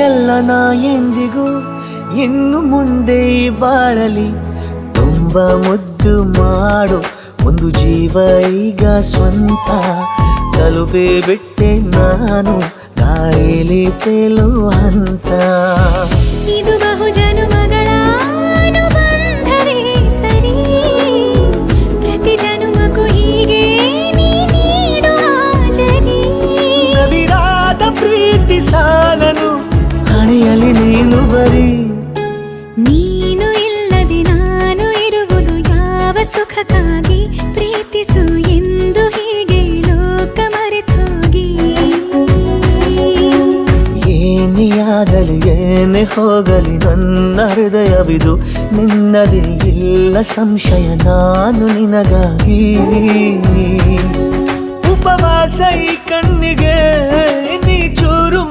ಎಲ್ಲ ನಾ ಎಂದಿಗೂ ಇನ್ನು ಮುಂದೆ ಈ ಬಾಳಲಿ ತುಂಬ ಮುದ್ದು ಮಾಡು ಒಂದು ಜೀವ ಈಗ ಸ್ವಂತ ತಲುಪೇ ಬಿಟ್ಟೆ ನಾನು ಗಾಳಿಲಿ ತೇಲುವ ಹಂತ ಇದು ಬಹು ಜನುಮಗಳ ಅನುಬಂಧವೇ ಸರಿ ಪ್ರತಿ ಜನುಮಕ್ಕೂ ಹೀಗೆ ನೀ ನೀಡುವ ಜರಿ ನವಿರಾದ ಪ್ರೀತಿ ಸಾಲನು ಹಣೆಯಲ್ಲಿ ನೀನು ಬರೀ ನೀನು ಇಲ್ಲದೆ ನಾನು ಇರುವುದು ಯಾವ ಸುಖಕ್ಕಾಗಿ ಪ್ರೀತಿಸು ಎಂದು ಹೀಗೆ ಲೋಕ ಮರೆತೋಗಿ ಏನೇ ಆಗಲಿ ಏನೇ ಹೋಗಲಿ ನನ್ನ ಹೃದಯವಿದು ನಿನ್ನದೇ ಇಲ್ಲ ಸಂಶಯ ನಾನು ನಿನಗಾಗಿ ಉಪವಾಸ ಈ ಕಣ್ಣಿಗೆ ನೀ ಚೂರು